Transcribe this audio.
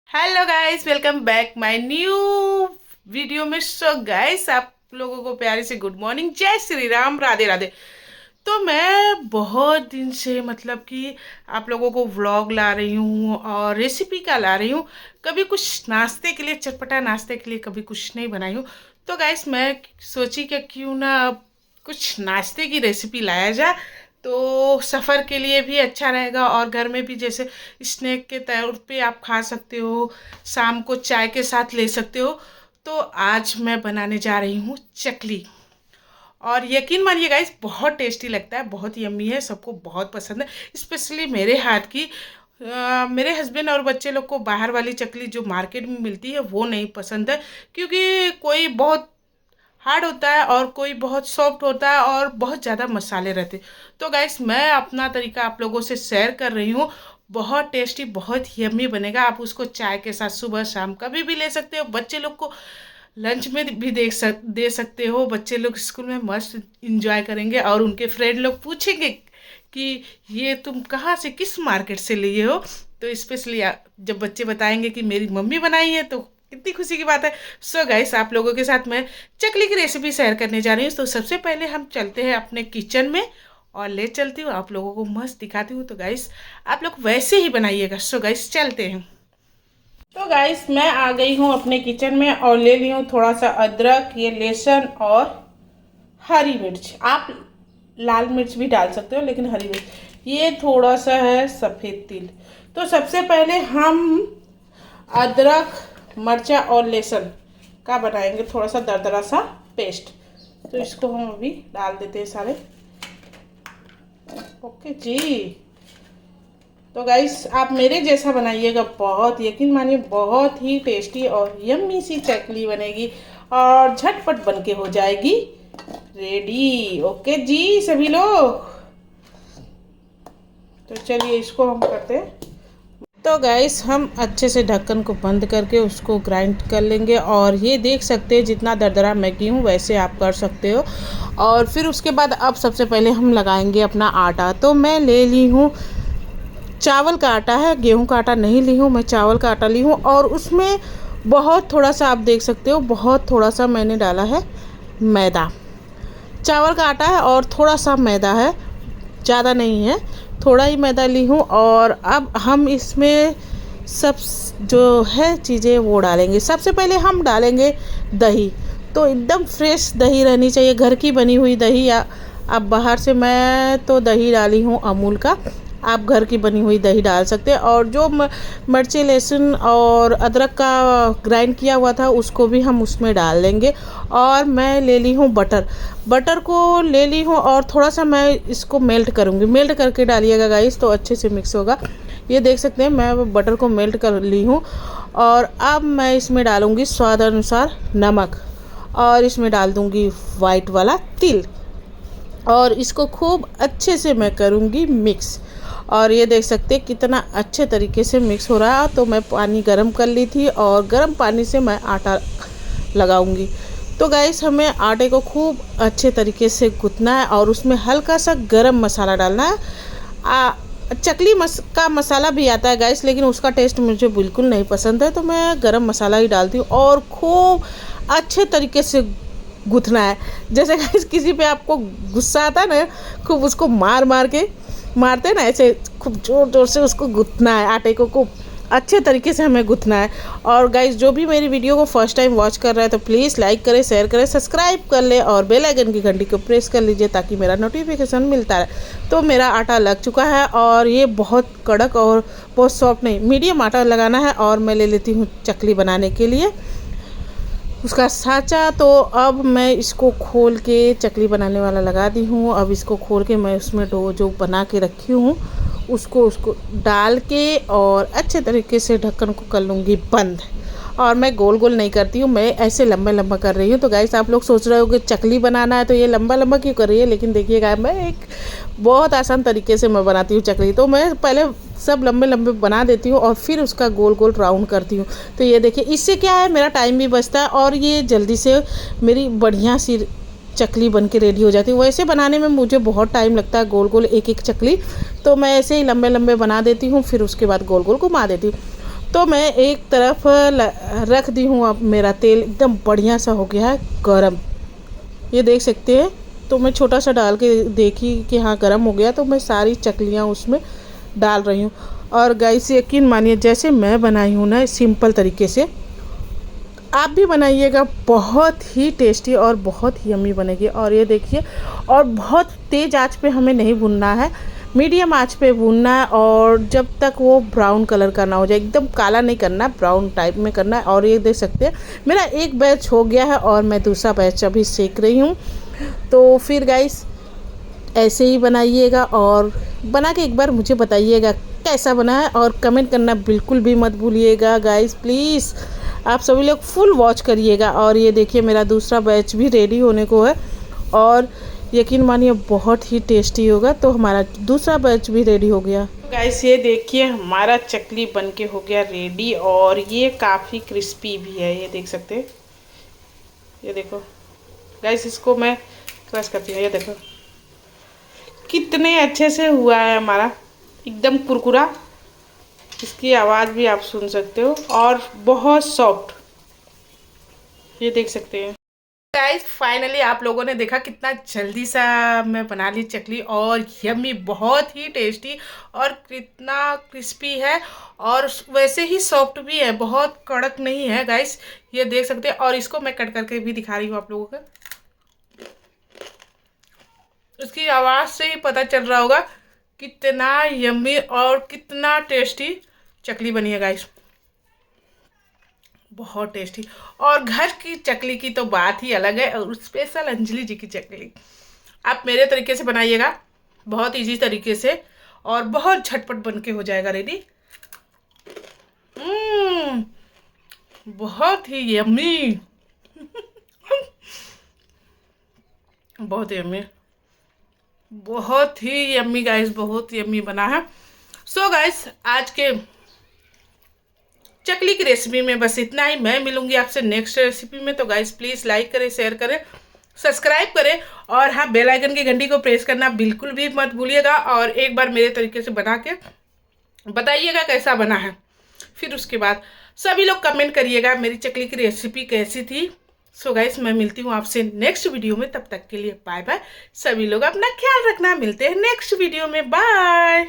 Hello guys, welcome back my new video में। So guys, आप लोगों को प्यारे से गुड मॉर्निंग, जय श्री राम, राधे राधे। तो मैं बहुत दिन से मतलब कि आप लोगों को व्लॉग ला रही हूँ और रेसिपी का ला रही हूँ। कभी कुछ नाश्ते के लिए, चटपटा नाश्ते के लिए कभी कुछ नहीं बनाई हूँ। तो गाइस मैं सोची कि क्यों ना अब कुछ नाश्ते की रेसिपी लाया जाए, तो सफ़र के लिए भी अच्छा रहेगा और घर में भी जैसे स्नैक के तौर पे आप खा सकते हो, शाम को चाय के साथ ले सकते हो। तो आज मैं बनाने जा रही हूँ चकली, और यकीन मानिए गाइस बहुत टेस्टी लगता है, बहुत यम्मी है, सबको बहुत पसंद है, स्पेशली मेरे हाथ की। मेरे हस्बैंड और बच्चे लोग को बाहर वाली चकली जो मार्केट में मिलती है वो नहीं पसंद है, क्योंकि कोई बहुत हार्ड होता है और कोई बहुत सॉफ्ट होता है और बहुत ज़्यादा मसाले रहते। तो गाइस मैं अपना तरीका आप लोगों से शेयर कर रही हूँ। बहुत टेस्टी, बहुत यम्मी बनेगा। आप उसको चाय के साथ सुबह शाम कभी भी ले सकते हो। बच्चे लोग को लंच में भी दे सकते हो। बच्चे लोग स्कूल में मस्त इंजॉय करेंगे और उनके फ्रेंड लोग पूछेंगे कि ये तुम कहाँ से, किस मार्केट से लिए हो। तो स्पेशली जब बच्चे बताएंगे कि मेरी मम्मी बनाई है तो कितनी खुशी की बात है। सो गाइस, आप लोगों के साथ मैं चकली की रेसिपी शेयर करने जा रही हूँ। तो सबसे पहले हम चलते हैं अपने किचन में और ले चलती हूँ, आप लोगों को मस्त दिखाती हूँ। तो गाइस आप लोग वैसे ही बनाइएगा। सो गाइस चलते हैं। तो गाइस मैं आ गई हूँ अपने किचन में और ले ली हूँ थोड़ा सा अदरक, ये लहसुन और हरी मिर्च। आप लाल मिर्च भी डाल सकते हो लेकिन हरी मिर्च, ये थोड़ा सा है सफ़ेद तिल। तो सबसे पहले हम अदरक, मर्चा और लहसुन का बनाएंगे थोड़ा सा दरदरा सा पेस्ट। तो इसको हम अभी डाल देते हैं सारे। ओके जी। तो गाइस आप मेरे जैसा बनाइएगा, बहुत यकीन मानिए बहुत ही टेस्टी और यम्मी सी चकली बनेगी और झटपट बन के हो जाएगी रेडी। ओके जी सभी लोग, तो चलिए इसको हम करते हैं। तो गाइस हम अच्छे से ढक्कन को बंद करके उसको ग्राइंड कर लेंगे। और ये देख सकते हैं जितना दरदरा मैं की हूँ वैसे आप कर सकते हो। और फिर उसके बाद अब सबसे पहले हम लगाएंगे अपना आटा। तो मैं ले ली हूँ चावल का आटा, है गेहूं का आटा नहीं ली हूँ, मैं चावल का आटा ली हूँ। और उसमें बहुत थोड़ा सा, आप देख सकते हो बहुत थोड़ा सा मैंने डाला है मैदा। चावल का आटा है और थोड़ा सा मैदा है, ज़्यादा नहीं है, थोड़ा ही मैदा ली हूँ। और अब हम इसमें सब जो है चीज़ें वो डालेंगे। सबसे पहले हम डालेंगे दही। तो एकदम फ्रेश दही रहनी चाहिए, घर की बनी हुई दही। या अब बाहर से मैं तो दही डाली हूँ अमूल का, आप घर की बनी हुई दही डाल सकते हैं। और जो मिर्ची, लहसुन और अदरक का ग्राइंड किया हुआ था उसको भी हम उसमें डाल लेंगे। और मैं ले ली हूँ बटर, बटर को ले ली हूँ और थोड़ा सा मैं इसको मेल्ट करूँगी। मेल्ट करके डालिएगा गाइस तो अच्छे से मिक्स होगा। ये देख सकते हैं मैं बटर को मेल्ट कर ली हूँ। और अब मैं इसमें डालूँगी स्वाद अनुसार नमक और इसमें डाल दूँगी वाइट वाला तिल और इसको खूब अच्छे से मैं करूँगी मिक्स। और ये देख सकते हैं कितना अच्छे तरीके से मिक्स हो रहा है। तो मैं पानी गरम कर ली थी और गरम पानी से मैं आटा लगाऊंगी। तो गाइस हमें आटे को खूब अच्छे तरीके से गूंथना है और उसमें हल्का सा गरम मसाला डालना है। चकली का मसाला भी आता है गाइस, लेकिन उसका टेस्ट मुझे बिल्कुल नहीं पसंद है, तो मैं गरम मसाला ही डालती हूँ। और खूब अच्छे तरीके से गूंथना है। जैसे गाइस किसी पे आपको गुस्सा आता है ना, खूब उसको मारते हैं ना, ऐसे खूब जोर जोर से उसको गूंथना है। आटे को खूब अच्छे तरीके से हमें गूंथना है। और गाइस जो भी मेरी वीडियो को फर्स्ट टाइम वॉच कर रहा है तो प्लीज़ लाइक करें, शेयर करें, सब्सक्राइब कर ले और बेल आइकन की घंटी को प्रेस कर लीजिए ताकि मेरा नोटिफिकेशन मिलता रहे। तो मेरा आटा लग चुका है और ये बहुत कड़क और बहुत सॉफ्ट नहीं, मीडियम आटा लगाना है। और मैं ले लेती हूँ चकली बनाने के लिए उसका साँचा। तो अब मैं इसको खोल के चकली बनाने वाला लगा दी हूँ। अब इसको खोल के मैं उसमें डो जो बना के रखी हूँ उसको डाल के और अच्छे तरीके से ढक्कन को कर लूँगी बंद। और मैं गोल गोल नहीं करती हूँ, मैं ऐसे लंबा लंबा कर रही हूँ। तो गाइस आप लोग सोच रहे हो कि चकली बनाना है तो ये लंबा लंबा क्यों कर रही है, लेकिन देखिएगा मैं एक बहुत आसान तरीके से मैं बनाती हूँ चकली। तो मैं पहले सब लंबे लंबे बना देती हूँ और फिर उसका गोल गोल राउंड करती हूँ। तो ये देखिए इससे क्या है, मेरा टाइम भी बचता है और ये जल्दी से मेरी बढ़िया सी चकली बन के रेडी हो जाती है। वैसे बनाने में मुझे बहुत टाइम लगता है गोल गोल एक एक चकली, तो मैं ऐसे ही लंबे लंबे बना देती हूँ फिर उसके बाद गोल गोल घुमा देती हूँ। तो मैं एक तरफ रख दी हूँ। अब मेरा तेल एकदम बढ़िया सा हो गया है गरम, ये देख सकते हैं। तो मैं छोटा सा डाल के देखी कि हाँ गरम हो गया, तो मैं सारी चकलियाँ उसमें डाल रही हूँ। और गाइस यकीन मानिए जैसे मैं बनाई हूँ ना सिंपल तरीके से आप भी बनाइएगा, बहुत ही टेस्टी और बहुत ही यम्मी बनेगी। और ये देखिए, और बहुत तेज़ आंच पे हमें नहीं भूनना है, मीडियम आंच पे भूनना है। और जब तक वो ब्राउन कलर का ना हो जाए, एकदम काला नहीं करना, ब्राउन टाइप में करना है। और ये देख सकते हैं मेरा एक बैच हो गया है और मैं दूसरा बैच अभी सेक रही हूँ। तो फिर गाइस ऐसे ही बनाइएगा और बना के एक बार मुझे बताइएगा कैसा बना है, और कमेंट करना बिल्कुल भी मत भूलिएगा गाइस प्लीज़। आप सभी लोग फुल वॉच करिएगा। और ये देखिए मेरा दूसरा बैच भी रेडी होने को है और यकीन मानिए बहुत ही टेस्टी होगा। तो हमारा दूसरा बैच भी रेडी हो गया। गाइस ये देखिए हमारा चकली बनके हो गया रेडी, और ये काफ़ी क्रिस्पी भी है, ये देख सकते हैं। ये देखो गाइस, इसको मैं क्रश करती हूँ, ये देखो कितने अच्छे से हुआ है हमारा, एकदम कुरकुरा। इसकी आवाज़ भी आप सुन सकते हो और बहुत सॉफ्ट, ये देख सकते हैं। गाइस फाइनली आप लोगों ने देखा कितना जल्दी सा मैं बना ली चकली, और यम्मी, बहुत ही टेस्टी और कितना क्रिस्पी है, और वैसे ही सॉफ्ट भी है, बहुत कड़क नहीं है गाइस, ये देख सकते हैं। और इसको मैं कट करके भी दिखा रही हूँ आप लोगों को, इसकी आवाज़ से ही पता चल रहा होगा कितना यम्मी और कितना टेस्टी चकली बनी है गाइस, बहुत टेस्टी। और घर की चकली की तो बात ही अलग है, और स्पेशल अंजलि जी की चकली आप मेरे तरीके से बनाइएगा, बहुत इजी तरीके से, और बहुत झटपट बन के हो जाएगा रेडी। बहुत ही यम्मी बहुत यम्मी, बहुत ही यम्मी गाइस, बहुत यम्मी बना है। सो गाइस आज के चकली की रेसिपी में बस इतना ही। मैं मिलूंगी आपसे नेक्स्ट रेसिपी में। तो गाइस प्लीज़ लाइक करें, शेयर करें, सब्सक्राइब करें, और हाँ बेल आइकन की घंटी को प्रेस करना बिल्कुल भी मत भूलिएगा। और एक बार मेरे तरीके से बना के बताइएगा कैसा बना है। फिर उसके बाद सभी लोग कमेंट करिएगा मेरी चकली की रेसिपी कैसी थी। सो गाइस मैं मिलती हूँ आपसे नेक्स्ट वीडियो में, तब तक के लिए बाय बाय। सभी लोग अपना ख्याल रखना, मिलते हैं नेक्स्ट वीडियो में, बाय।